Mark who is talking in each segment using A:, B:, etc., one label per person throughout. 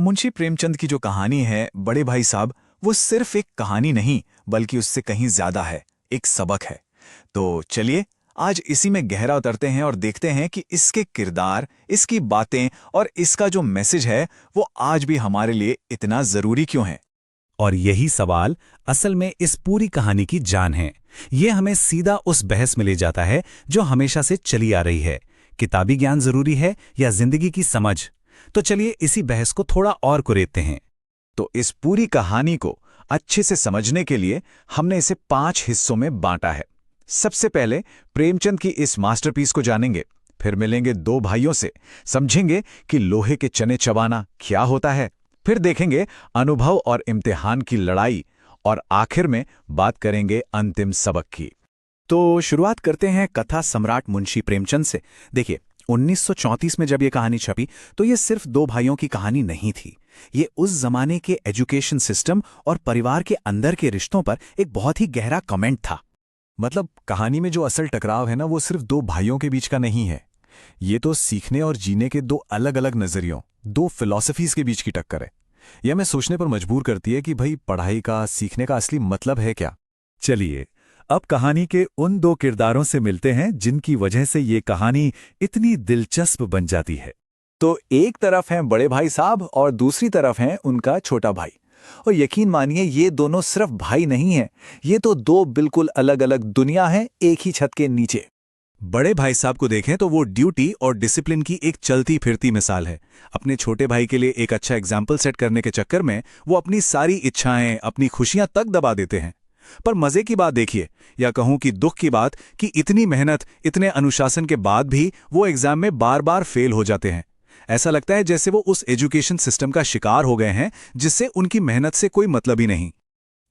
A: मुंशी प्रेमचंद की जो कहानी है बड़े भाई साहब, वो सिर्फ एक कहानी नहीं बल्कि उससे कहीं ज्यादा है, एक सबक है। तो चलिए आज इसी में गहरा उतरते हैं और देखते हैं कि इसके किरदार, इसकी बातें और इसका जो मैसेज है वो आज भी हमारे लिए इतना जरूरी क्यों है।
B: और यही सवाल असल में इस पूरी कहानी की जान है। ये हमें सीधा उस बहस में ले जाता है जो हमेशा से चली आ रही है, किताबी ज्ञान जरूरी है या जिंदगी की समझ। तो चलिए इसी बहस को थोड़ा और कुरेदते हैं।
A: तो इस पूरी कहानी को अच्छे से समझने के लिए हमने इसे 5 हिस्सों में बांटा है। सबसे पहले प्रेमचंद की इस मास्टरपीस को जानेंगे, फिर मिलेंगे 2 भाइयों से, समझेंगे कि लोहे के चने चबाना क्या होता है, फिर देखेंगे अनुभव और इम्तिहान की लड़ाई, और आखिर में बात करेंगे अंतिम सबक की। तो शुरुआत करते हैं कथा सम्राट मुंशी प्रेमचंद से। देखिए 1934 में जब ये कहानी छपी तो ये सिर्फ 2 भाइयों की कहानी नहीं थी। ये उस जमाने के एजुकेशन सिस्टम और परिवार के अंदर के रिश्तों पर एक बहुत ही गहरा कमेंट था। मतलब कहानी में जो असल टकराव है ना, वो सिर्फ 2 भाइयों के बीच का नहीं है। ये तो सीखने और जीने के 2 अलग अलग नजरियों, 2 फिलॉसफीज के बीच की टक्कर है। यह हमें सोचने पर मजबूर करती है कि भाई पढ़ाई का, सीखने का असली मतलब है क्या।
B: चलिए अब कहानी के उन 2 किरदारों से मिलते हैं जिनकी वजह से ये कहानी इतनी दिलचस्प बन जाती है।
A: तो एक तरफ हैं बड़े भाई साहब और दूसरी तरफ हैं उनका छोटा भाई। और यकीन मानिए ये दोनों सिर्फ भाई नहीं हैं, ये तो 2 बिल्कुल अलग अलग दुनिया हैं एक ही छत के नीचे।
B: बड़े भाई साहब को देखें तो वो ड्यूटी और डिसिप्लिन की एक चलती फिरती मिसाल है। अपने छोटे भाई के लिए एक अच्छा एग्जाम्पल सेट करने के चक्कर में वो अपनी सारी इच्छाएं, अपनी खुशियां तक दबा देते हैं। पर मजे की बात देखिए, या कहूं कि दुख की बात, कि इतनी मेहनत, इतने अनुशासन के बाद भी वो एग्जाम में बार बार फेल हो जाते हैं। ऐसा लगता है जैसे वो उस एजुकेशन सिस्टम का शिकार हो गए हैं जिससे उनकी मेहनत से कोई मतलब ही नहीं।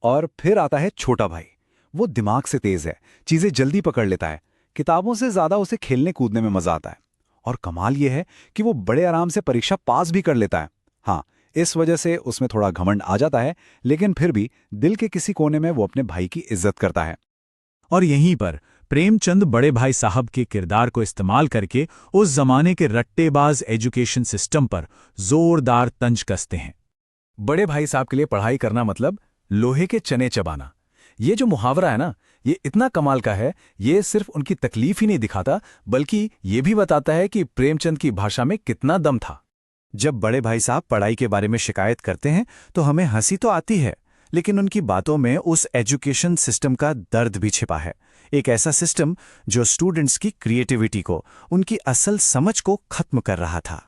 A: और फिर आता है छोटा भाई। वो दिमाग से तेज है, चीजें जल्दी पकड़ लेता है, किताबों से ज्यादा उसे खेलने कूदने में मजा आता है। और कमाल यह है कि वो बड़े आराम से परीक्षा पास भी कर लेता है। हाँ, इस वजह से उसमें थोड़ा घमंड आ जाता है, लेकिन फिर भी दिल के किसी कोने में वो अपने भाई की इज्जत करता है।
B: और यहीं पर प्रेमचंद बड़े भाई साहब के किरदार को इस्तेमाल करके उस जमाने के रट्टेबाज एजुकेशन सिस्टम पर जोरदार तंज कसते हैं।
A: बड़े भाई साहब के लिए पढ़ाई करना मतलब लोहे के चने चबाना। ये जो मुहावरा है ना, ये इतना कमाल का है। ये सिर्फ उनकी तकलीफ ही नहीं दिखाता, बल्कि ये भी बताता है कि प्रेमचंद की भाषा में कितना दम था। जब बड़े भाई साहब पढ़ाई के बारे में शिकायत करते हैं तो हमें हंसी तो आती है, लेकिन उनकी बातों में उस एजुकेशन सिस्टम का दर्द भी छिपा है। एक ऐसा सिस्टम जो स्टूडेंट्स की क्रिएटिविटी को, उनकी असल समझ को खत्म कर रहा था।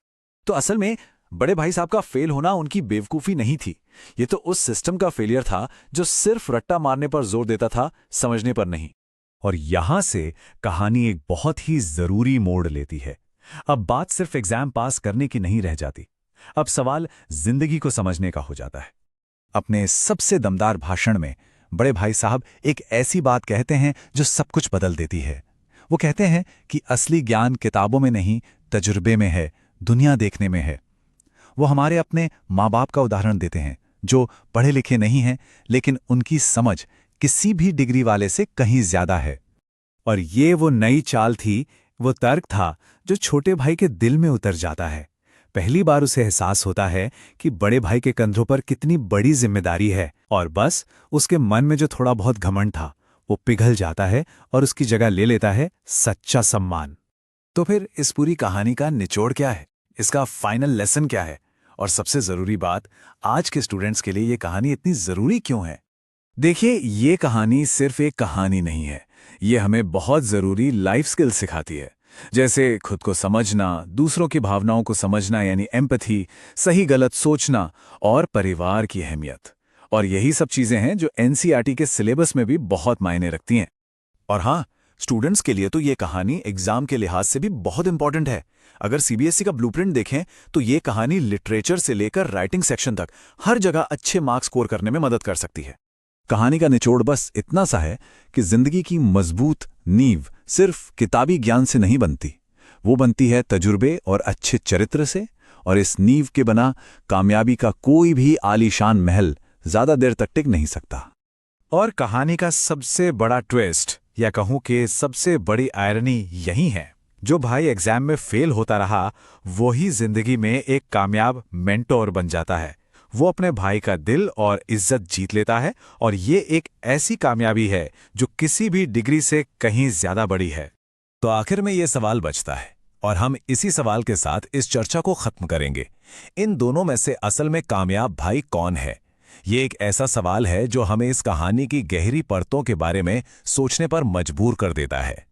A: तो असल में बड़े भाई साहब का फेल होना उनकी बेवकूफ़ी नहीं थी, ये तो उस सिस्टम का फेलियर था जो सिर्फ रट्टा मारने पर जोर देता था, समझने पर नहीं।
B: और यहां से कहानी एक बहुत ही जरूरी मोड़ लेती है। अब बात सिर्फ एग्जाम पास करने की नहीं रह जाती, अब सवाल जिंदगी को समझने का हो जाता है।
A: अपने सबसे दमदार भाषण में बड़े भाई साहब एक ऐसी बात कहते हैं जो सब कुछ बदल देती है। वो कहते हैं कि असली ज्ञान किताबों में नहीं, तजुर्बे में है, दुनिया देखने में है। वो हमारे अपने माँ बाप का उदाहरण देते हैं जो पढ़े लिखे नहीं हैं, लेकिन उनकी समझ किसी भी डिग्री वाले से कहीं ज्यादा है।
B: और ये वो नई चाल थी, वो तर्क था जो छोटे भाई के दिल में उतर जाता है। पहली बार उसे एहसास होता है कि बड़े भाई के कंधों पर कितनी बड़ी जिम्मेदारी है, और बस उसके मन में जो थोड़ा बहुत घमंड था वो पिघल जाता है और उसकी जगह ले लेता है सच्चा सम्मान। तो फिर इस पूरी कहानी का निचोड़ क्या है, इसका फाइनल लेसन क्या है, और सबसे जरूरी बात, आज के स्टूडेंट्स के लिए ये कहानी इतनी जरूरी क्यों है? देखिए, ये कहानी सिर्फ एक कहानी नहीं है, ये हमें बहुत जरूरी लाइफ स्किल्स सिखाती है। जैसे खुद को समझना, दूसरों की भावनाओं को समझना यानी एम्पैथी, सही गलत सोचना और परिवार की अहमियत। और यही सब चीजें हैं जो एनसीईआरटी के सिलेबस में भी बहुत मायने रखती हैं। और हाँ, स्टूडेंट्स के लिए तो ये कहानी एग्जाम के लिहाज से भी बहुत इंपॉर्टेंट है। अगर सीबीएसई का ब्लूप्रिंट देखें तो ये कहानी लिटरेचर से लेकर राइटिंग सेक्शन तक हर जगह अच्छे मार्क्स स्कोर करने में मदद कर सकती है। कहानी का निचोड़ बस इतना सा है कि जिंदगी की मजबूत नींव सिर्फ किताबी ज्ञान से नहीं बनती, वो बनती है तजुर्बे और अच्छे चरित्र से। और इस नींव के बिना कामयाबी का कोई भी आलीशान महल ज्यादा देर तक टिक नहीं सकता। और कहानी का सबसे बड़ा ट्विस्ट, या कहूं कि सबसे बड़ी आयरनी यही है
A: जो भाई एग्जाम में फेल होता रहा, वही जिंदगी में एक कामयाब मेंटोर बन जाता है। वो अपने भाई का दिल और इज्जत जीत लेता है, और ये एक ऐसी कामयाबी है जो किसी भी डिग्री से कहीं ज्यादा बड़ी है।
C: तो आखिर में ये सवाल बचता है, और हम इसी सवाल के साथ इस चर्चा को खत्म करेंगे। इन दोनों में से असल में कामयाब भाई कौन है? ये एक ऐसा सवाल है जो हमें इस कहानी की गहरी परतों के बारे में सोचने पर मजबूर कर देता है।